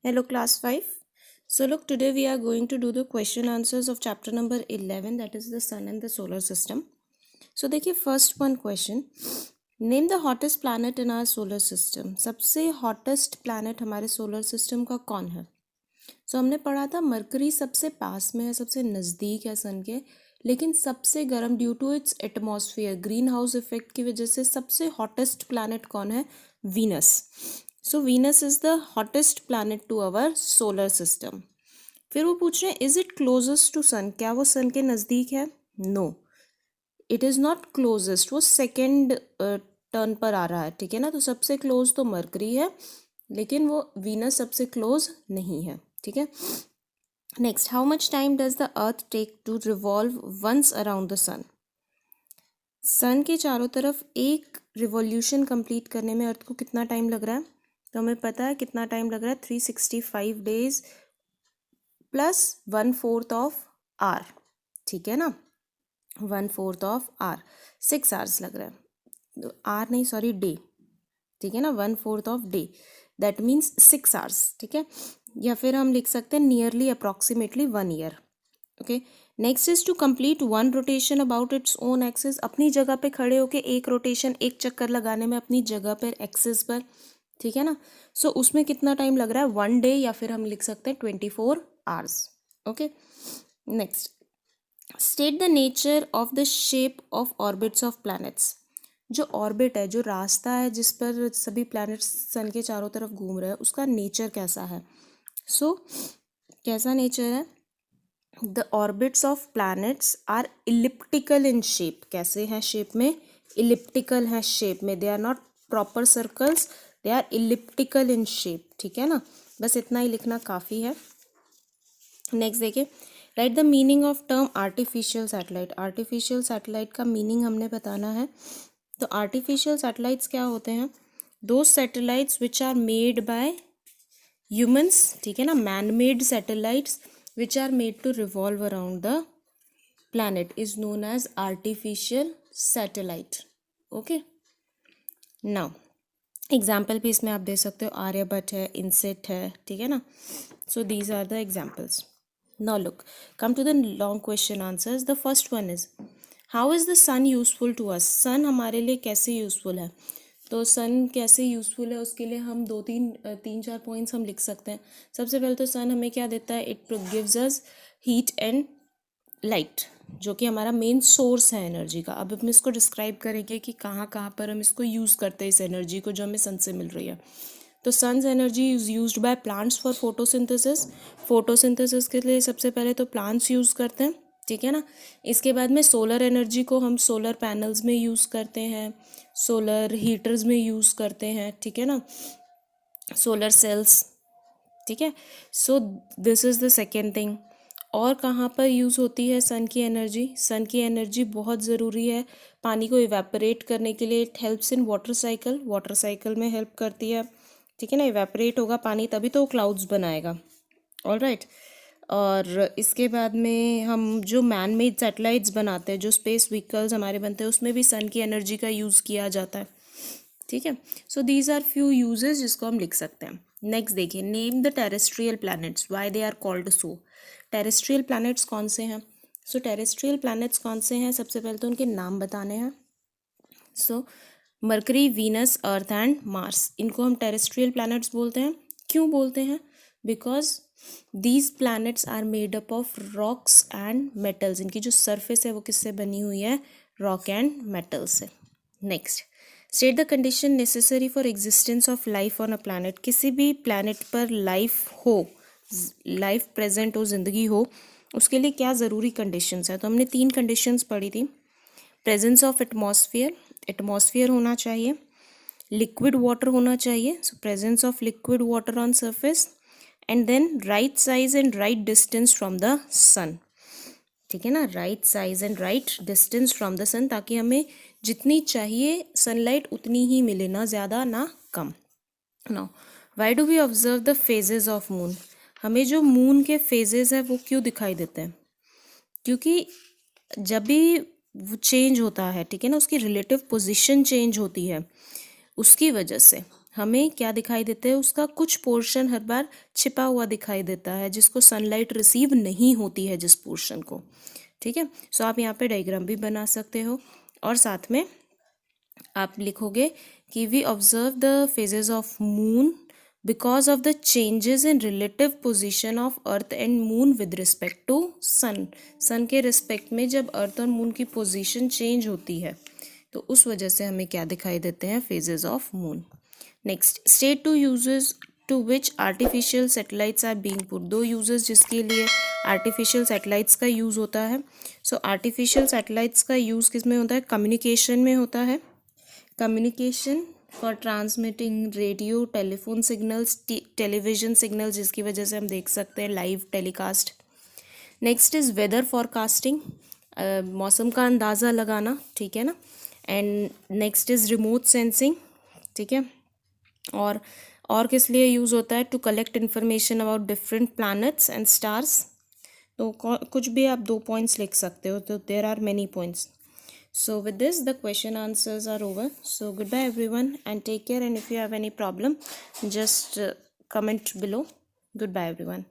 Hello class 5. So look, today we are going to do the question answers of chapter number 11, that is the sun and the solar system. So देखिए first one question. Name the hottest planet in our solar system. सबसे hottest planet हमारे solar system का कौन है? So हमने पढ़ा था mercury सबसे पास में है, सबसे नज़दीक है सन के, लेकिन सबसे गर्म due to its atmosphere, greenhouse effect की वजह से सबसे हॉटेस्ट प्लैनेट कौन है? Venus. So Venus is the hottest planet to our solar system. फिर वो पूछ रहे हैं is it closest to sun, क्या वो सन के नज़दीक है? No, it is not closest, वो सेकेंड टर्न पर आ रहा है. ठीक है ना, तो सबसे क्लोज तो मरकरी है, लेकिन वो वीनस सबसे क्लोज नहीं है. ठीक है. Next, how much time does the earth take to revolve once around the sun. Sun के चारों तरफ एक रिवॉल्यूशन कंप्लीट करने में अर्थ को कितना टाइम लग रहा है? तो हमें पता है कितना टाइम लग रहा है, 365 डेज प्लस 1/4 ऑफ आर. ठीक है ना, 1/4 ऑफ आर, 6 आवर्स लग रहा है. आर नहीं, सॉरी, डे. ठीक है ना, 1/4 of day, that means 6 hours. ठीक है, या फिर हम लिख सकते हैं nearly approximately 1 year. Okay. Next is to complete one rotation about its own axis. अपनी जगह पे खड़े होके एक रोटेशन, एक चक्कर लगाने में अपनी जगह पर, एक्सिस पर. ठीक है ना, सो उसमें कितना टाइम लग रहा है? 1 डे, या फिर हम लिख सकते हैं 24 hours. Okay. Next, state the nature of the shape of orbits of planets. जो ऑर्बिट है, जो रास्ता है जिस पर सभी प्लैनेट्स सन के चारों तरफ घूम रहे हैं, उसका नेचर कैसा है? सो कैसा नेचर है? The orbits of planets are elliptical in shape. कैसे हैं शेप में? इलिप्टिकल हैं शेप में. They are not proper circles, they are elliptical in shape. ठीक है ना, बस इतना ही लिखना काफ़ी है. नेक्स्ट देखिए, right the meaning of term artificial satellite. Artificial satellite का मीनिंग हमने बताना है. तो आर्टिफिशियल सैटेलाइट्स क्या होते हैं? दो satellites which are made by humans. ठीक है ना, man made satellites which are made to revolve around the planet is known as artificial satellite. Okay, now example भी इसमें आप दे सकते हो. आर्यभट्ट है, इनसेट है. ठीक है ना, so these are the examples. Now look, come to the long question answers. The first one is how is the sun useful to us. Sun हमारे लिए कैसे यूजफुल है? तो सन कैसे यूज़फुल है, उसके लिए हम तीन चार पॉइंट्स हम लिख सकते हैं. सबसे पहले तो सन हमें क्या देता है? It gives us heat and light, जो कि हमारा मेन सोर्स है एनर्जी का. अब हम इसको डिस्क्राइब करेंगे कि कहाँ कहाँ पर हम इसको यूज़ करते हैं, इस एनर्जी को जो हमें सन से मिल रही है. तो sun's energy is used by plants for photosynthesis. Photosynthesis के लिए सबसे पहले तो प्लांट्स यूज़ करते हैं. ठीक है ना, इसके बाद में सोलर एनर्जी को हम सोलर पैनल्स में यूज़ करते हैं, सोलर हीटर्स में यूज़ करते हैं. ठीक है ना, सोलर सेल्स. ठीक है, so this is the second thing. और कहाँ पर यूज़ होती है सन की एनर्जी? सन की एनर्जी बहुत ज़रूरी है पानी को इवेपोरेट करने के लिए. It helps in water cycle. Water cycle में हेल्प करती है. ठीक है ना, इवेपोरेट होगा पानी तभी तो क्लाउड्स बनाएगा. All right. और इसके बाद में हम जो मैन मेड सैटेलाइट्स बनाते हैं, जो स्पेस व्हीकल्स हमारे बनते हैं, उसमें भी सन की एनर्जी का यूज़ किया जाता है. ठीक है, so these are few uses जिसको हम लिख सकते हैं. नेक्स्ट देखिए, name the terrestrial planets, why they are called so. Terrestrial planets कौन से हैं? सो टेरेस्ट्रियल प्लैनेट्स कौन से हैं, सबसे पहले तो उनके नाम बताने हैं. So Mercury, Venus, Earth and Mars, इनको हम टेरेस्ट्रियल प्लैनेट्स बोलते हैं. क्यों बोलते हैं? Because these planets are made up of rocks and metals. इनकी जो सरफेस है वो किससे बनी हुई है? रॉक एंड मेटल से. Next, state the condition necessary for existence of life on a planet. किसी भी प्लैनेट पर लाइफ हो, लाइफ प्रेजेंट हो, जिंदगी हो, उसके लिए क्या ज़रूरी कंडीशंस है? तो हमने 3 कंडीशंस पढ़ी थी. प्रेजेंस ऑफ एटमॉस्फेयर, एटमॉस्फेयर होना चाहिए. लिक्विड वाटर होना चाहिए, so presence of liquid water on surface. And then right size and right distance from the sun. ठीक है ना, right size and right distance from the sun, ताकि हमें जितनी चाहिए सनलाइट उतनी ही मिले, ना ज़्यादा ना कम. Now why do we observe the phases of moon. हमें जो मून के फेजेस हैं वो क्यों दिखाई देते हैं? क्योंकि जब भी वो चेंज होता है, ठीक है ना, उसकी रिलेटिव पोजीशन चेंज होती है, उसकी वजह से हमें क्या दिखाई देता है, उसका कुछ पोर्शन हर बार छिपा हुआ दिखाई देता है, जिसको सनलाइट रिसीव नहीं होती है जिस पोर्शन को। ठीक है, सो आप यहाँ पे डायग्राम भी बना सकते हो और साथ में आप लिखोगे कि we observe the phases of moon because of the changes in relative position of earth and moon with respect to sun. Sun के रिस्पेक्ट में जब अर्थ और मून की पोजीशन चेंज होती है तो उस वजह से हमें क्या दिखाई देते हैं, phases of moon. Next, state two uses to which artificial satellites are being put. दो यूजेस जिसके लिए आर्टिफिशियल सैटेलाइट्स का यूज़ होता है। सो आर्टिफिशियल सैटेलाइट्स का यूज़ किस में होता है, कम्युनिकेशन में होता है। Communication for transmitting radio telephone signals, television signals, जिसकी वजह से हम देख सकते हैं live telecast. Next is weather forecasting, मौसम का अंदाज़ा लगाना, ठीक है ना। And next is remote sensing, ठीक है। और किस लिए यूज़ होता है, to collect information about different planets and stars. तो कुछ भी आप 2 पॉइंट्स लिख सकते हो, तो there are many points. So with this the question answers are over. So goodbye everyone and take care, and if you have any problem just comment below. Goodbye everyone.